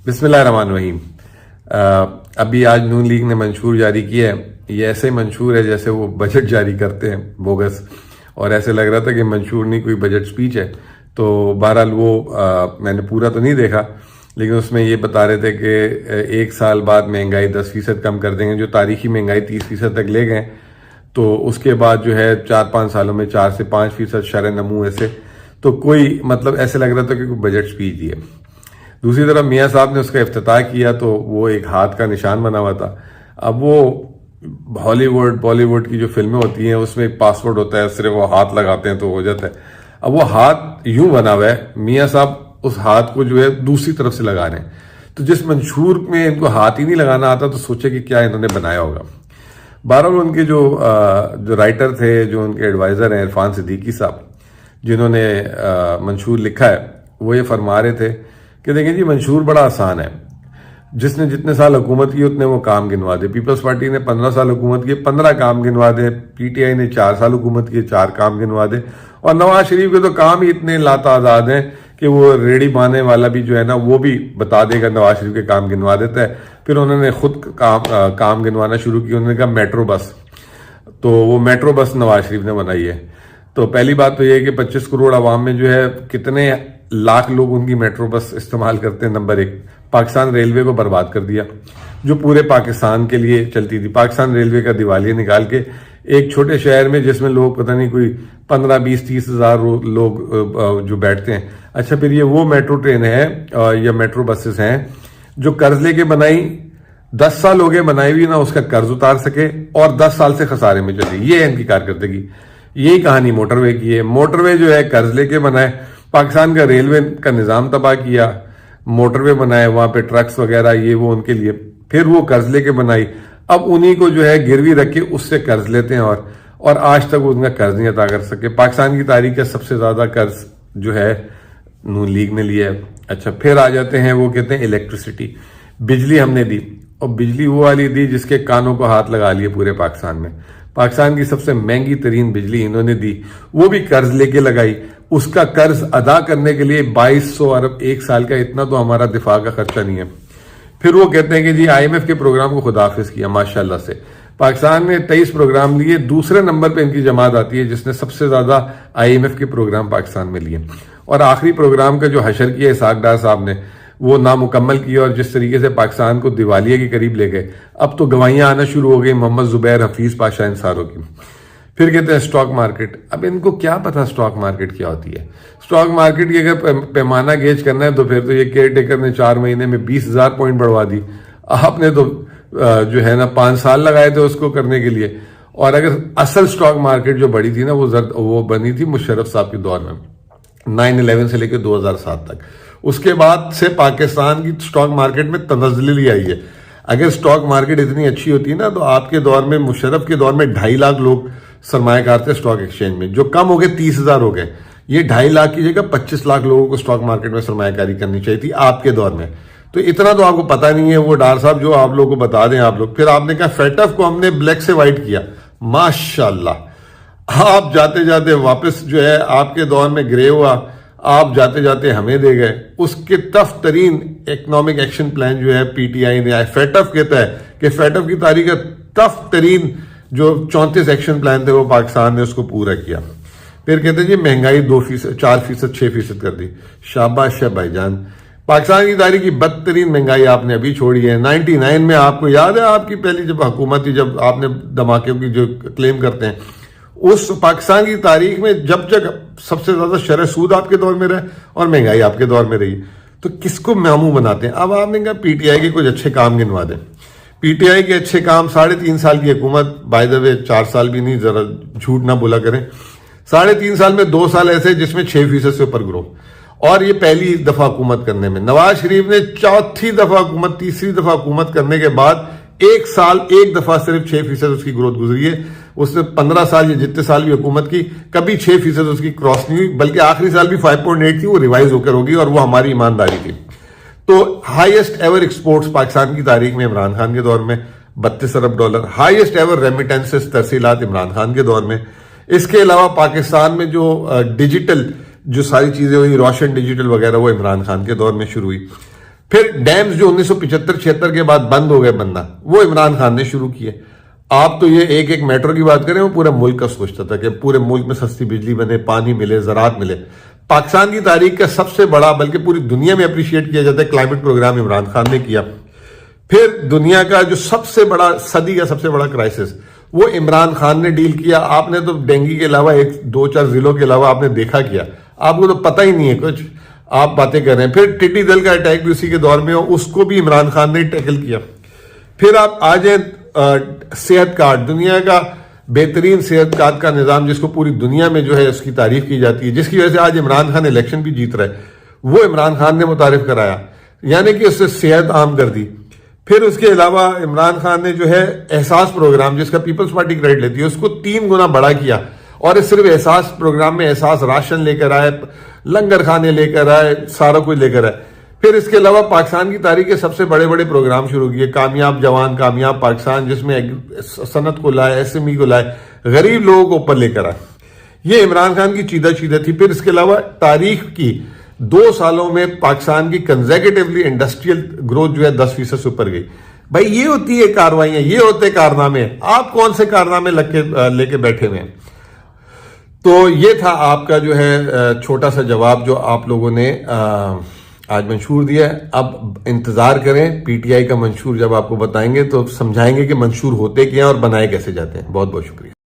بسم اللہ الرحمن الرحیم۔ ابھی آج نون لیگ نے منشور جاری کیا ہے۔ یہ ایسے منشور ہے جیسے وہ بجٹ جاری کرتے ہیں بوگس، اور ایسے لگ رہا تھا کہ منشور نہیں کوئی بجٹ سپیچ ہے۔ تو بہرحال وہ میں نے پورا تو نہیں دیکھا، لیکن اس میں یہ بتا رہے تھے کہ 1 سال بعد مہنگائی 10% کم کر دیں گے، جو تاریخی مہنگائی 30% تک لے گئے، تو اس کے بعد جو ہے 4-5 سالوں میں 4 سے 5% شرح نمو ایسے، تو کوئی مطلب ایسے لگ رہا تھا کہ کوئی بجٹ سپیچ دی ہے۔ دوسری طرف میاں صاحب نے اس کا افتتاح کیا تو وہ ایک ہاتھ کا نشان بنا ہوا تھا۔ اب وہ ہالی ووڈ بالی ووڈ کی جو فلمیں ہوتی ہیں اس میں ایک پاسورڈ ہوتا ہے، صرف وہ ہاتھ لگاتے ہیں تو ہو جاتا ہے۔ اب وہ ہاتھ یوں بنا ہوا ہے، میاں صاحب اس ہاتھ کو جو ہے دوسری طرف سے لگا رہے ہیں، تو جس منشور میں ان کو ہاتھ ہی نہیں لگانا آتا تو سوچے کہ کیا انہوں نے بنایا ہوگا۔ بہرحال ان کے جو رائٹر تھے، جو ان کے ایڈوائزر ہیں عرفان صدیقی صاحب، جنہوں نے منشور لکھا ہے، وہ یہ فرما رہے تھے کہ دیکھیں جی منشور بڑا آسان ہے، جس نے جتنے سال حکومت کی اتنے وہ کام گنوا دے۔ پیپلز پارٹی نے 15 سال حکومت کی، 15 کام گنوا دے۔ پی ٹی آئی نے 4 سال حکومت کی، 4 کام گنوا دے۔ اور نواز شریف کے تو کام ہی اتنے لاتعداد ہیں کہ وہ ریڑھی بانے والا بھی جو ہے نا وہ بھی بتا دے گا، نواز شریف کے کام گنوا دیتا ہے۔ پھر انہوں نے خود کام گنوانا شروع کی، انہوں نے کہا میٹرو بس، تو وہ میٹرو بس نواز شریف نے بنائی ہے۔ تو پہلی بات تو یہ ہے کہ 25 کروڑ عوام میں جو ہے کتنے لاکھ لوگ ان کی میٹرو بس استعمال کرتے ہیں۔ نمبر 1، پاکستان ریلوے کو برباد کر دیا، جو پورے پاکستان کے لیے چلتی تھی۔ پاکستان ریلوے کا دیوالیہ نکال کے ایک چھوٹے شہر میں جس میں لوگ پتہ نہیں کوئی 15, 20, 30 ہزار لوگ جو بیٹھتے ہیں۔ اچھا، پھر یہ وہ میٹرو ٹرین ہے یا میٹرو بسز ہیں جو قرض لے کے بنائی، 10 سال ہو گئے بنائی ہوئی، نہ اس کا قرض اتار سکے، اور 10 سال سے خسارے میں چلی۔ یہ ہے ان کی کارکردگی۔ یہی کہانی موٹر وے کی ہے۔ موٹر وے جو ہے قرض لے کے بنائے، پاکستان کا ریلوے کا نظام تباہ کیا، موٹر وے بنائے، وہاں پہ ٹرکس وغیرہ یہ وہ ان کے لیے، پھر وہ قرض لے کے بنائی، اب انہی کو جو ہے گروی رکھ کے اس سے قرض لیتے ہیں، اور آج تک ان کا قرض نہیں ادا کر سکے۔ پاکستان کی تاریخ کا سب سے زیادہ قرض جو ہے نون لیگ نے لیا ہے۔ اچھا، پھر آ جاتے ہیں، وہ کہتے ہیں الیکٹریسٹی، بجلی ہم نے دی، اور بجلی وہ والی دی جس کے کانوں کو ہاتھ لگا لیے پورے پاکستان میں۔ پاکستان کی سب سے مہنگی ترین بجلی انہوں نے دی، وہ بھی قرض لے کے لگائی۔ اس کا قرض ادا کرنے کے لیے 2200 ارب 1 سال کا، اتنا تو ہمارا دفاع کا خرچہ نہیں ہے۔ پھر وہ کہتے ہیں کہ جی IMF کے پروگرام کو خداحافظ کیا، ماشاءاللہ سے پاکستان نے 23 پروگرام لیے، دوسرے نمبر پہ ان کی جماعت آتی ہے جس نے سب سے زیادہ IMF کے پروگرام پاکستان میں لیے۔ اور آخری پروگرام کا جو حشر کیا اسحاق ڈار صاحب نے، وہ نامکمل کیا، اور جس طریقے سے پاکستان کو دیوالیے کے قریب لے گئے، اب تو گواہیاں آنا شروع ہو گئی محمد زبیر حفیظ پاشا انصاروں کی۔ پھر کہتے ہیں سٹاک مارکیٹ۔ اب ان کو کیا پتا سٹاک مارکیٹ کیا ہوتی ہے؟ سٹاک مارکیٹ کی اگر پیمانہ گیج کرنا ہے تو پھر تو یہ کیئر ٹیکر نے 4 مہینے میں 20,000 پوائنٹ بڑھوا دی، آپ نے تو جو ہے نا 5 سال لگائے تھے اس کو کرنے کے لیے۔ اور اگر اصل سٹاک مارکیٹ جو بڑی تھی نا وہ بنی تھی مشرف صاحب کے دور میں، 9/11 سے لے کے 2007 تک۔ اس کے بعد سے پاکستان کی سٹاک مارکیٹ میں تنزلی آئی ہے۔ اگر سٹاک مارکیٹ اتنی اچھی ہوتی نا تو آپ کے دور میں، مشرف کے دور میں 2.5 لاکھ لوگ سرمایہ کار تھے سٹاک ایکسچینج میں، جو کم ہو گئے 30,000 ہو گئے۔ یہ 2.5 لاکھ کی جگہ 25 لاکھ لوگوں کو سٹاک مارکیٹ میں سرمایہ کاری کرنی چاہیے تھی آپ کے دور میں۔ تو اتنا تو آپ کو پتا نہیں ہے، وہ ڈار صاحب جو آپ لوگوں کو بتا دیں آپ لوگ۔ پھر آپ نے کہا فیٹف کو ہم نے بلیک سے وائٹ کیا، ماشاءاللہ آپ جاتے جاتے واپس جو ہے آپ کے دور میں گرے ہوا، آپ جاتے جاتے ہمیں دے گئے۔ اس کے ٹف ترین اکنامک ایکشن پلان جو ہے پی ٹی آئی نے، فیٹف کہتا ہے کہ فیٹف کی تاریخ کا ٹف ترین جو 34 ایکشن پلان تھے وہ پاکستان نے اس کو پورا کیا۔ پھر کہتے ہیں جی مہنگائی 2%، 4%، 6% کر دی، شاباش ہے بھائی جان۔ پاکستان کی تاریخ کی بدترین مہنگائی آپ نے ابھی چھوڑی ہے۔ 99 میں آپ کو یاد ہے آپ کی پہلی جب حکومت تھی، جب آپ نے دھماکوں کی جو کلیم کرتے ہیں، اس پاکستان کی تاریخ میں جب سب سے زیادہ شرح سود آپ کے دور میں رہے اور مہنگائی آپ کے دور میں رہی، تو کس کو معمو بناتے ہیں؟ اب آپ نے کہا پی ٹی آئی کے کچھ اچھے کام گنوا دیں۔ پی ٹی آئی کے اچھے کام، 3.5 سال کی حکومت، بائی دا وے 4 سال بھی نہیں، ذرا جھوٹ نہ بولا کریں، 3.5 سال میں 2 سال ایسے جس میں 6% سے اوپر گرو، اور یہ پہلی دفعہ حکومت کرنے میں۔ نواز شریف نے 4تھی دفعہ حکومت، 3ری دفعہ حکومت کرنے کے بعد 1 سال 1 دفعہ صرف 6% اس کی گروتھ گزری ہے۔ اس نے 15 سال یا جتنے سال بھی حکومت کی، کبھی 6% اس کی کراس نہیں ہوئی، بلکہ آخری سال بھی 5.8 تھی، وہ ریوائز ہو کر ہوگی، اور وہ ہماری ایمانداری تھی۔ تو ہائیسٹ ایور ایکسپورٹس پاکستان کی تاریخ میں عمران خان کے دور میں 32 ارب ڈالر، ہائیسٹ ایور ریمیٹنسز ترسیلات عمران خان کے دور میں۔ اس کے علاوہ پاکستان میں جو ڈیجیٹل جو ساری چیزیں ہوئی، روشن ڈیجیٹل وغیرہ، وہ عمران خان کے دور میں شروع ہوئی۔ پھر ڈیمز جو 1975-76 کے بعد بند ہو گئے بننا، وہ عمران خان نے شروع کیے. آپ تو یہ ایک میٹرو کی بات کریں، وہ پورے ملک کا سوچتا تھا کہ پورے ملک میں سستی بجلی بنے، پانی ملے، زراعت ملے. پاکستان کی تاریخ کا سب سے بڑا، بلکہ پوری دنیا میں اپریشیٹ کیا جاتا ہے، کلائمیٹ پروگرام عمران خان نے کیا. پھر دنیا کا جو سب سے بڑا، صدی کا سب سے بڑا کرائسس، وہ عمران خان نے ڈیل کیا. آپ نے تو ڈینگی کے علاوہ 2-4 ضلعوں کے علاوہ آپ نے دیکھا کیا، آپ کو تو پتہ ہی نہیں ہے کچھ، آپ باتیں کر رہے ہیں. پھر ٹڈی دل کا اٹیک بھی اسی کے دور میں ہو، اس کو بھی عمران خان نے ٹیکل کیا. پھر آپ آ جائیں صحت کارڈ، دنیا کا بہترین صحت کارڈ کا نظام، جس کو پوری دنیا میں جو ہے اس کی تعریف کی جاتی ہے، جس کی وجہ سے آج عمران خان الیکشن بھی جیت رہا ہے، وہ عمران خان نے متعارف کرایا، یعنی کہ اس سے صحت عام کر دی. پھر اس کے علاوہ عمران خان نے جو ہے احساس پروگرام، جس کا پیپلز پارٹی کریڈٹ لیتی ہے، اس کو 3 گنا بڑا کیا. اور اس صرف احساس پروگرام میں احساس راشن لے کر آئے، لنگر خانے لے کر آئے، سارا کچھ لے کر آئے. پھر اس کے علاوہ پاکستان کی تاریخ کے سب سے بڑے بڑے پروگرام شروع کیے، کامیاب جوان کامیاب پاکستان، جس میں صنعت کو لائے، ایس ایم ای کو لائے، غریب لوگوں کو اوپر لے کر آئے. یہ عمران خان کی چیدہ تھی. پھر اس کے علاوہ تاریخ کی 2 سالوں میں پاکستان کی کنزیکٹیولی انڈسٹریل گروتھ جو ہے 10% سے اوپر گئی. بھائی یہ ہوتی ہے کارروائیاں، یہ ہوتے کارنامے. آپ کون سے کارنامے لے کے بیٹھے ہوئے ہیں؟ تو یہ تھا آپ کا جو ہے چھوٹا سا جواب جو آپ لوگوں نے آج منشور دیا ہے. اب انتظار کریں پی ٹی آئی کا منشور، جب آپ کو بتائیں گے تو سمجھائیں گے کہ منشور ہوتے کیا ہیں اور بنائے کیسے جاتے ہیں. بہت بہت شکریہ.